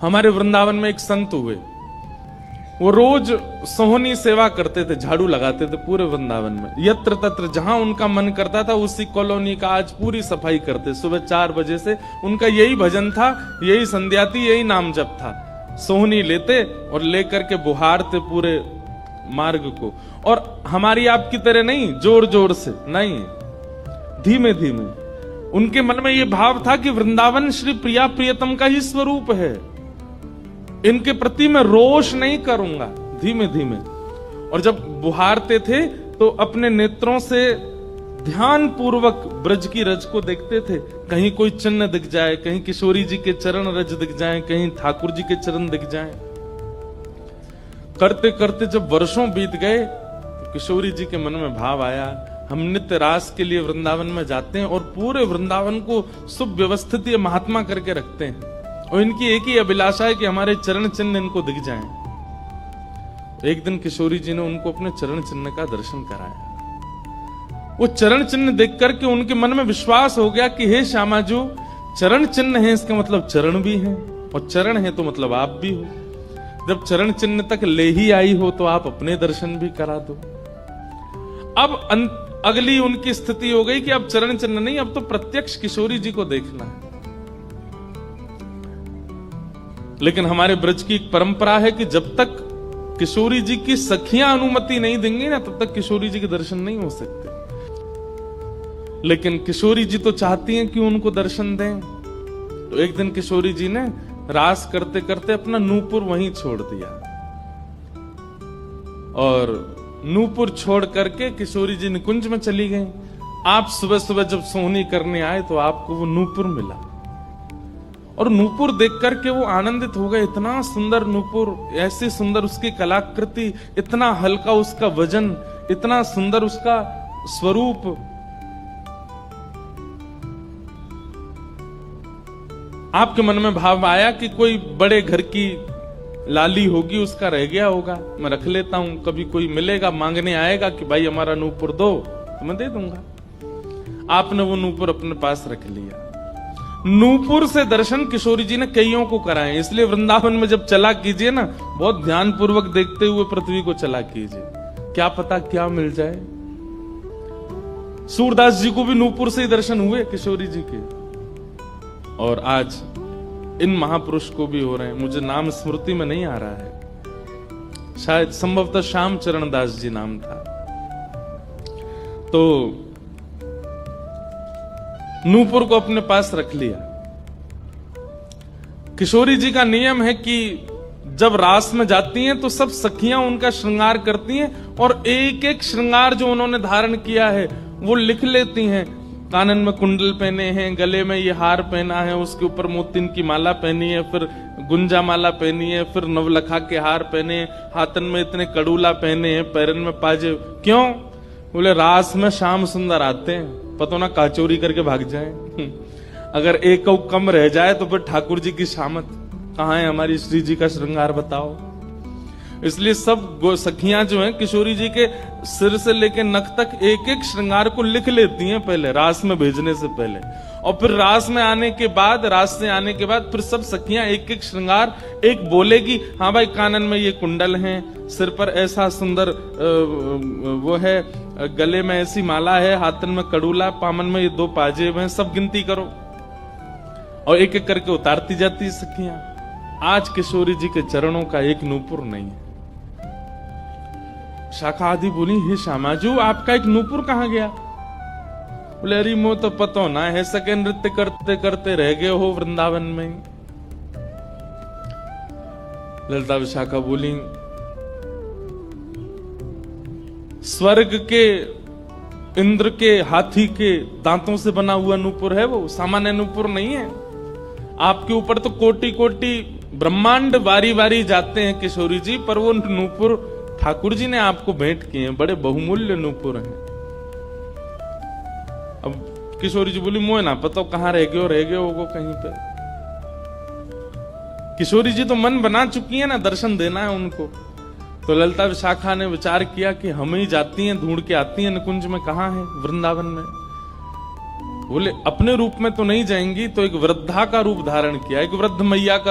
हमारे वृंदावन में एक संत हुए, वो रोज सोहनी सेवा करते थे, झाड़ू लगाते थे पूरे वृंदावन में, यत्र तत्र जहां उनका मन करता था उसी कॉलोनी का आज पूरी सफाई करते। सुबह 4 बजे से उनका यही भजन था, यही संध्या थी, यही नाम जप था। सोहनी लेते और लेकर के बुहारते पूरे मार्ग को, और हमारी आपकी तरह नहीं जोर जोर से, नहीं, धीमे धीमे। उनके मन में यह भाव था कि वृंदावन श्री प्रिया प्रियतम का ही स्वरूप है, इनके प्रति मैं रोष नहीं करूंगा, धीमे धीमे। और जब बुहारते थे तो अपने नेत्रों से ध्यान पूर्वक ब्रज की रज को देखते थे, कहीं कोई चिन्ह दिख जाए, कहीं किशोरी जी के चरण रज दिख जाए, कहीं ठाकुर जी के चरण दिख जाए। करते करते जब वर्षों बीत गए तो किशोरी जी के मन में भाव आया, हम नित्य रास के लिए वृंदावन में जाते हैं और पूरे वृंदावन को सुव्यवस्थित ये महात्मा करके रखते हैं, और इनकी एक ही अभिलाषा है कि हमारे चरण चिन्ह इनको दिख जाएं। एक दिन किशोरी जी ने उनको अपने चरण चिन्ह का दर्शन कराया। वो चरण चिन्ह देख करके उनके मन में विश्वास हो गया कि हे श्यामा जो चरण चिन्ह है, इसका मतलब चरण भी है, और चरण है तो मतलब आप भी हो। जब चरण चिन्ह तक ले ही आई हो तो आप अपने दर्शन भी करा दो। अब अगली उनकी स्थिति हो गई कि अब चरण चिन्ह नहीं, अब तो प्रत्यक्ष किशोरी जी को देखना है। लेकिन हमारे ब्रज की एक परंपरा है कि जब तक किशोरी जी की सखियां अनुमति नहीं देंगी ना, तब तक किशोरी जी के दर्शन नहीं हो सकते। लेकिन किशोरी जी तो चाहती हैं कि उनको दर्शन दें, तो एक दिन किशोरी जी ने रास करते करते अपना नूपुर वहीं छोड़ दिया, और नूपुर छोड़ करके किशोरी जी निकुंज में चली गई। आप सुबह सुबह जब सोहनी करने आए तो आपको वो नूपुर मिला, और नूपुर देख करके वो आनंदित हो गए। इतना सुंदर नूपुर, ऐसी सुंदर उसकी कलाकृति, इतना हल्का उसका वजन, इतना सुंदर उसका स्वरूप। आपके मन में भाव आया कि कोई बड़े घर की लाली होगी, उसका रह गया होगा, मैं रख लेता हूं, कभी कोई मिलेगा मांगने आएगा कि भाई हमारा नूपुर दो तो मैं दे दूंगा। आपने वो नूपुर अपने पास रख लिया। नूपुर से दर्शन किशोरी जी ने कईयों को कराए, इसलिए वृंदावन में जब चला कीजिए ना, बहुत ध्यान पूर्वक देखते हुए पृथ्वी को चला कीजिए, क्या पता क्या मिल जाए। सूरदास जी को भी नूपुर से ही दर्शन हुए किशोरी जी के, और आज इन महापुरुष को भी हो रहे हैं। मुझे नाम स्मृति में नहीं आ रहा है, शायद संभवतः श्याम चरण दास जी नाम था। तो नूपुर को अपने पास रख लिया। किशोरी जी का नियम है कि जब रास में जाती हैं तो सब सखियां उनका श्रृंगार करती हैं, और एक एक श्रृंगार जो उन्होंने धारण किया है वो लिख लेती हैं। कानन में कुंडल पहने हैं, गले में ये हार पहना है, उसके ऊपर मोतिन की माला पहनी है, फिर गुंजा माला पहनी है, फिर नवलखा के हार पहने, हाथन में इतने कड़ूला पहने हैं, पैरन में पाजे। क्यों? बोले रास में श्याम सुंदर आते हैं, पता ना काचोरी करके भाग जाए। अगर एक कम रह जाए तो फिर ठाकुर जी की शामत कहां है, हमारी श्री जी का श्रृंगार बताओ। इसलिए सब सखियां जो हैं किशोरी जी के सिर से लेकर नख तक एक एक श्रृंगार को लिख लेती हैं पहले, रास में भेजने से पहले, और फिर रास में आने के बाद, रास से आने के बाद फिर सब सखियां एक एक श्रृंगार, एक बोलेगी हाँ भाई कानन में ये कुंडल हैं, सिर पर ऐसा सुंदर वो है, गले में ऐसी माला है, हाथन में कड़ूला, पामन में ये 2 पाजेब हैं, सब गिनती करो, और एक एक करके उतारती जाती सखियां। आज किशोरी जी के चरणों का एक नूपुर नहीं है। शाखा आदि बोली, हे श्यामाजू आपका एक नूपुर कहां गया? बोले अरे मो तो पतो ना है, सके नृत्य करते करते रह गए हो वृंदावन में। ललिता विशाखा बोली, स्वर्ग के इंद्र के हाथी के दांतों से बना हुआ नूपुर है वो, सामान्य नूपुर नहीं है। आपके ऊपर तो कोटि कोटि ब्रह्मांड वारी वारी जाते हैं किशोरी जी, पर वो नूपुर ठाकुर जी ने आपको भेंट किए हैं, बड़े बहुमूल्य नूपुर हैं। अब किशोरी जी बोली, मोए ना पता कहां रह गए होगो कहीं पे। किशोरी जी तो मन बना चुकी है ना, दर्शन देना है उनको। तो ललिता विशाखा ने विचार किया कि हम ही जाती हैं, ढूंढ के आती हैं निकुंज में, कहां है वृंदावन में। बोले अपने रूप में तो नहीं जाएंगी, तो एक वृद्धा का रूप धारण किया, एक वृद्ध मैया का